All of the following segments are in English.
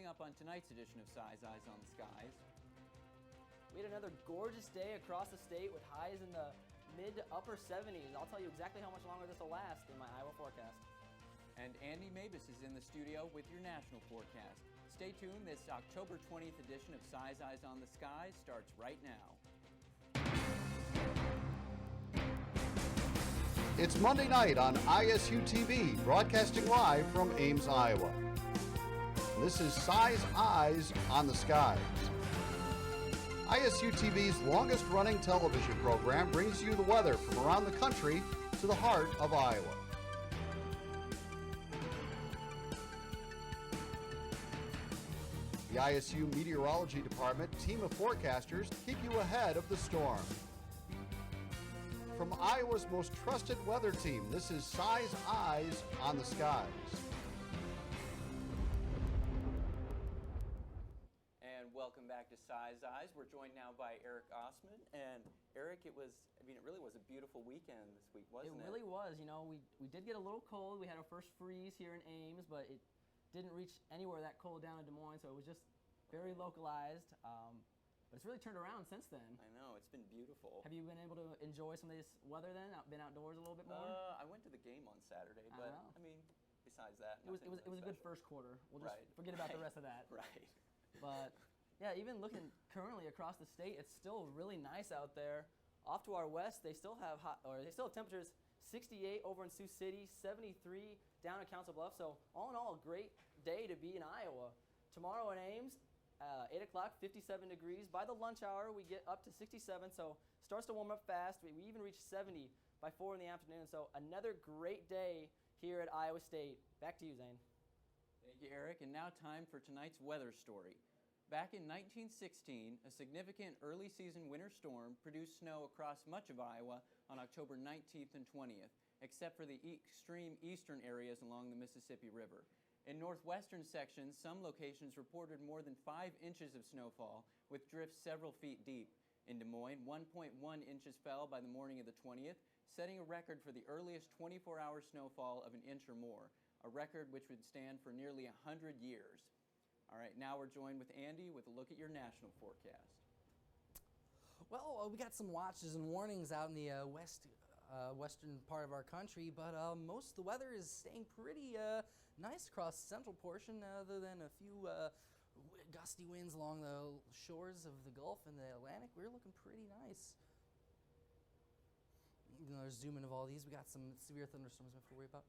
up on tonight's edition of Size Eyes on the Skies. We had another gorgeous day across the state with highs in the mid to upper 70s. I'll tell you exactly how much longer this will last in my Iowa forecast. And Andy Mabis is in the studio with your national forecast. Stay tuned, this October 20th edition of Size Eyes on the Skies starts right now. It's Monday night on ISU TV, broadcasting live from Ames, Iowa. This is Size Eyes on the Skies. ISU TV's longest-running television program brings you the weather from around the country to the heart of Iowa. The ISU Meteorology Department team of forecasters keep you ahead of the storm. From Iowa's most trusted weather team, this is Size Eyes on the Skies. And welcome back to Size Eyes. We're joined now by Eric Assmann. And Eric, it really was a beautiful weekend this week, wasn't it? It really was. You know, we did get a little cold. We had our first freeze here in Ames, but it didn't reach anywhere that cold down in Des Moines, so it was just very localized. But it's really turned around since then. I know, it's been beautiful. Have you been able to enjoy some of this weather then? Been outdoors a little bit more? I went to the game on Saturday, but I mean, besides that, it was a good first quarter. We'll just forget about the rest of that. Right. But yeah, even looking currently across the state, it's still really nice out there. Off to our west, they still have temperatures 68 over in Sioux City, 73 down in Council Bluffs. So all in all, a great day to be in Iowa. Tomorrow in Ames, 8 o'clock, 57 degrees. By the lunch hour, we get up to 67, so starts to warm up fast. We even reach 70 by 4 in the afternoon. So another great day here at Iowa State. Back to you, Zane. Thank you, Eric. And now time for tonight's weather story. Back in 1916, a significant early season winter storm produced snow across much of Iowa on October 19th and 20th, except for the extreme eastern areas along the Mississippi River. In northwestern sections, some locations reported more than 5 inches of snowfall, with drifts several feet deep. In Des Moines, 1.1 inches fell by the morning of the 20th, setting a record for the earliest 24-hour snowfall of an inch or more, a record which would stand for nearly 100 years. All right, now we're joined with Andy with a look at your national forecast. Well, we got some watches and warnings out in the western part of our country, but most of the weather is staying pretty nice across the central portion, other than a few gusty winds along the shores of the Gulf and the Atlantic. We're looking pretty nice. Another zoom in of all these. We got some severe thunderstorms we have to worry about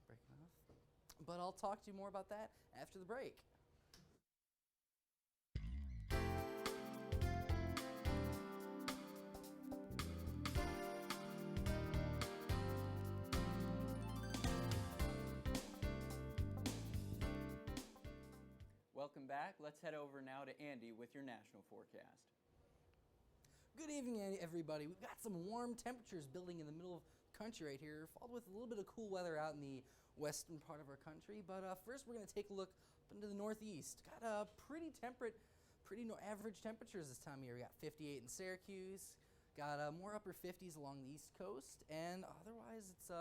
breaking off. But I'll talk to you more about that after the break. Welcome back. Let's head over now to Andy with your national forecast. Good evening, everybody. We've got some warm temperatures building in the middle of the country right here, followed with a little bit of cool weather out in the western part of our country. But first, we're going to take a look up into the northeast. Got pretty temperate, average temperatures this time of year. We got 58 in Syracuse, got more upper 50s along the east coast, and otherwise it's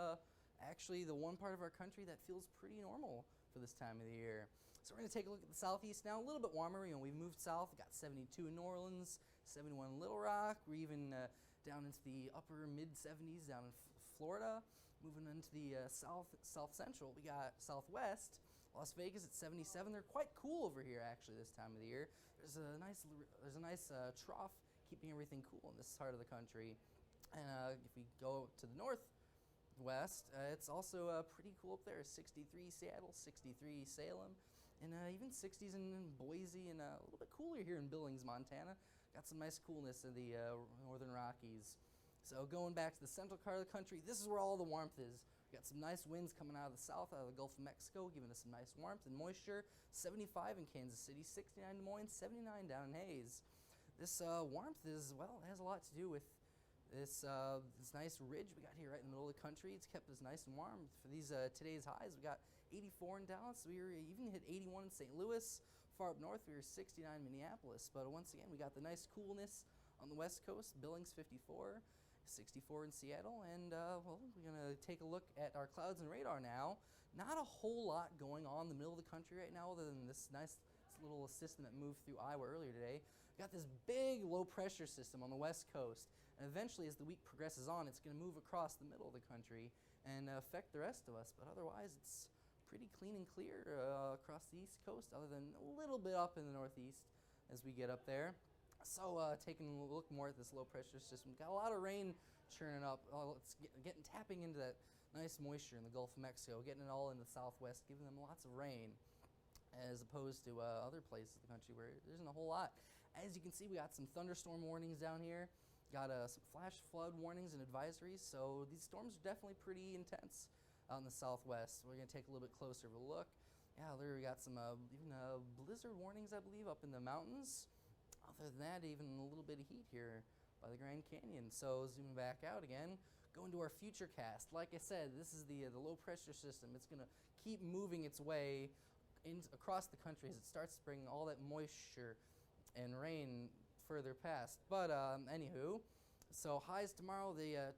actually the one part of our country that feels pretty normal for this time of the year. So we're going to take a look at the southeast now, a little bit warmer. You know, we've moved south. We've got 72 in New Orleans, 71 in Little Rock. We're even down into the upper mid-70s down in Florida. Moving into the south central, we got southwest, Las Vegas at 77. They're quite cool over here actually this time of the year. There's a nice trough keeping everything cool in this part of the country. And if we go to the northwest, it's also pretty cool up there. 63 Seattle, 63 Salem, and even 60s in Boise, and a little bit cooler here in Billings, Montana. Got some nice coolness in the northern Rockies. So going back to the central part of the country, this is where all the warmth is. We got some nice winds coming out of the south, out of the Gulf of Mexico, giving us some nice warmth and moisture. 75 in Kansas City, 69 in Des Moines, 79 down in Hayes. This warmth is, well, it has a lot to do with this nice ridge we got here right in the middle of the country. It's kept us nice and warm. For these today's highs, we got 84 in Dallas. We even hit 81 in St. Louis. Far up north, we were 69 in Minneapolis. But once again, we got the nice coolness on the west coast. Billings 54, 64 in Seattle. And well, we're going to take a look at our clouds and radar now. Not a whole lot going on in the middle of the country right now, other than this nice little system that moved through Iowa earlier today. We got this big low pressure system on the west coast, and eventually as the week progresses on, it's going to move across the middle of the country and affect the rest of us. But otherwise, it's pretty clean and clear across the east coast, other than a little bit up in the northeast as we get up there. So taking a look more at this low pressure system, got a lot of rain churning up. It's tapping into that nice moisture in the Gulf of Mexico, getting it all in the southwest, giving them lots of rain, as opposed to other places in the country where there isn't a whole lot. As you can see, we got some thunderstorm warnings down here, got some flash flood warnings and advisories, so these storms are definitely pretty intense out in the southwest. We're going to take a little bit closer of a look. Yeah, there we got some even blizzard warnings, I believe, up in the mountains. Other than that, even a little bit of heat here by the Grand Canyon. So zooming back out again, going to our future cast. Like I said, this is the low pressure system. It's going to keep moving its way across the country as it starts to bring all that moisture and rain further past. But anywho, so highs tomorrow, the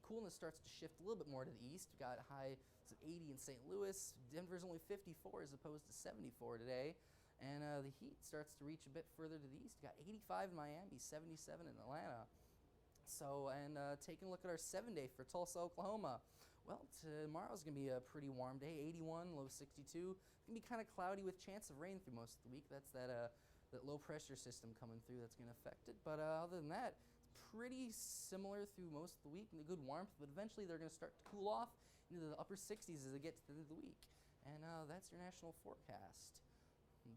coolness starts to shift a little bit more to the east. We got high 80 in St. Louis. Denver's only 54 as opposed to 74 today. And the heat starts to reach a bit further to the east. We got 85 in Miami, 77 in Atlanta. So, and taking a look at our 7-day for Tulsa, Oklahoma. Well, tomorrow's going to be a pretty warm day, 81, low 62. It's going to be kind of cloudy with chance of rain through most of the week. That's that low pressure system coming through that's going to affect it. But other than that, it's pretty similar through most of the week and the good warmth. But eventually they're going to start to cool off into the upper 60s as they get to the end of the week. And that's your national forecast.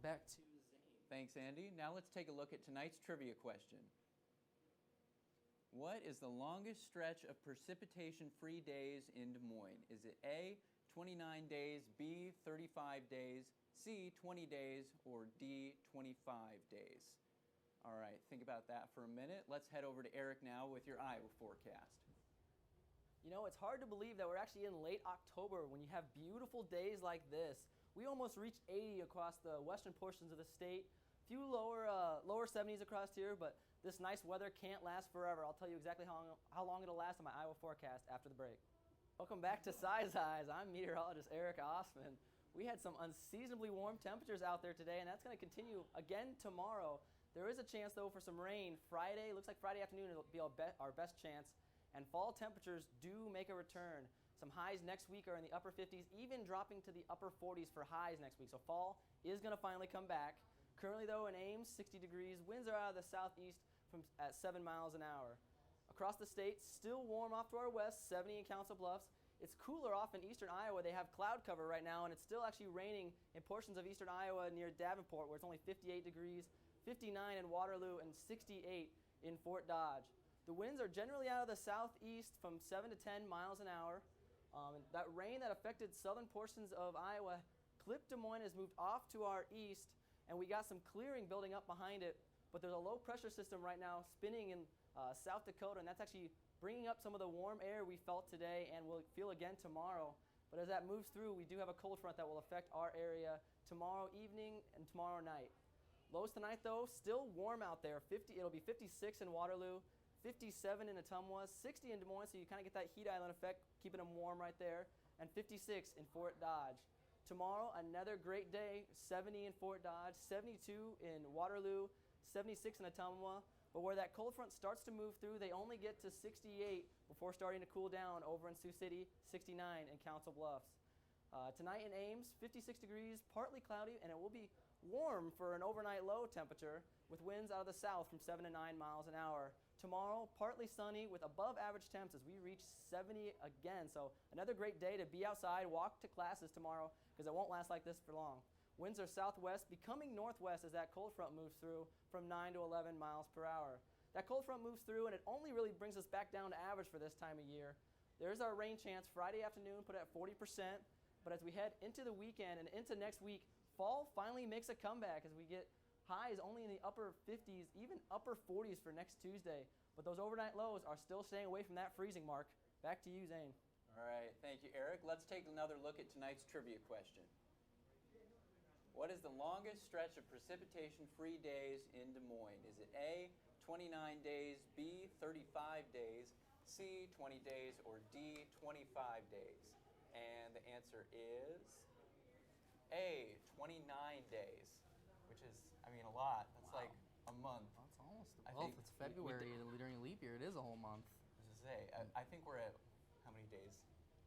Back to Zane. Thanks, Andy. Now let's take a look at tonight's trivia question. What is the longest stretch of precipitation-free days in Des Moines? Is it A, 29 days, B, 35 days, C, 20 days, or D, 25 days? All right, think about that for a minute. Let's head over to Eric now with your Iowa forecast. You know, it's hard to believe that we're actually in late October when you have beautiful days like this. We almost reached 80 across the western portions of the state. Few lower 70s across here, but this nice weather can't last forever. I'll tell you exactly how long it'll last on my Iowa forecast after the break. Welcome back to Size Eyes. I'm meteorologist Eric Assmann. We had some unseasonably warm temperatures out there today, and that's going to continue again tomorrow. There is a chance, though, for some rain. Friday, looks like Friday afternoon will be our best chance. And fall temperatures do make a return. Some highs next week are in the upper 50s, even dropping to the upper 40s for highs next week. So fall is going to finally come back. Currently, though, in Ames, 60 degrees. Winds are out of the southeast at 7 miles an hour. Across the state, still warm off to our west, 70 in Council Bluffs. It's cooler off in eastern Iowa. They have cloud cover right now, and it's still actually raining in portions of eastern Iowa near Davenport, where it's only 58 degrees, 59 in Waterloo, and 68 in Fort Dodge. The winds are generally out of the southeast from 7 to 10 miles an hour. And that rain that affected southern portions of Iowa, clipped Des Moines, has moved off to our east, and we got some clearing building up behind it. But there's a low pressure system right now spinning in South Dakota, and that's actually bringing up some of the warm air we felt today and will feel again tomorrow. But as that moves through, we do have a cold front that will affect our area tomorrow evening and tomorrow night. Lows tonight, though, still warm out there. It'll be 56 in Waterloo, 57 in Ottumwa, 60 in Des Moines, so you kind of get that heat island effect, keeping them warm right there, and 56 in Fort Dodge. Tomorrow, another great day, 70 in Fort Dodge, 72 in Waterloo, 76 in Ottumwa. But where that cold front starts to move through, they only get to 68 before starting to cool down over in Sioux City, 69 in Council Bluffs. Tonight in Ames, 56 degrees, partly cloudy, and it will be warm for an overnight low temperature with winds out of the south from 7 to 9 miles an hour. Tomorrow, partly sunny with above average temps as we reach 70 again. So another great day to be outside, walk to classes tomorrow because it won't last like this for long. Winds are southwest, becoming northwest as that cold front moves through from 9 to 11 miles per hour. That cold front moves through and it only really brings us back down to average for this time of year. There's our rain chance Friday afternoon, put at 40%. But as we head into the weekend and into next week, fall finally makes a comeback as we get highs only in the upper 50s, even upper 40s for next Tuesday. But those overnight lows are still staying away from that freezing mark. Back to you, Zane. All right, thank you, Eric. Let's take another look at tonight's trivia question. What is the longest stretch of precipitation-free days in Des Moines? Is it A, 29 days, B, 35 days, C, 20 days, or D, 25 days? And the answer is A, 29 days, which which is, I mean, a lot. That's Wow. like a month. That's almost I well. think It's February and during leap year. It is a whole month. As I say, I think we're at how many days?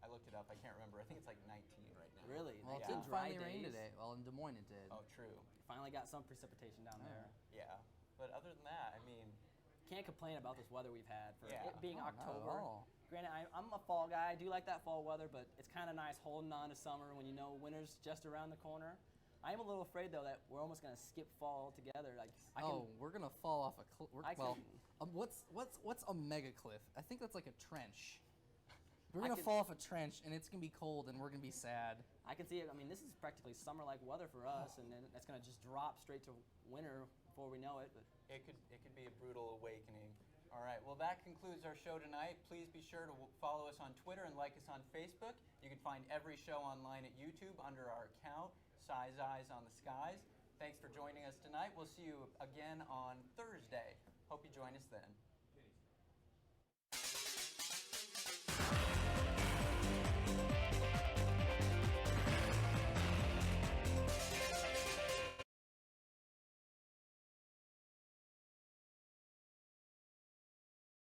I looked it up. I can't remember. I think it's like 19 right now. Really? Well, it Yeah. did Dry finally rain days. today. Well, in Des Moines it did. Oh, true. Finally got some precipitation down there. Yeah. But other than that, I mean, Can't complain about this weather we've had for Yeah. it being Oh, not at October. all. Granted, I'm a fall guy. I do like that fall weather, but it's kind of nice holding on to summer when you know winter's just around the corner. I am a little afraid though that we're almost gonna skip fall altogether. Like I can, We're gonna fall off a cliff. I Well, can- what's a mega cliff? I think that's like a trench. We're I gonna can- fall off a trench, and it's gonna be cold, and we're gonna be sad. I can see it. I mean, this is practically summer-like weather for us, and then it's gonna just drop straight to winter before we know it. But it could be a brutal awakening. All right. Well, that concludes our show tonight. Please be sure to follow us on Twitter and like us on Facebook. You can find every show online at YouTube under our account, Size Eyes on the Skies. Thanks for joining us tonight. We'll see you again on Thursday. Hope you join us then.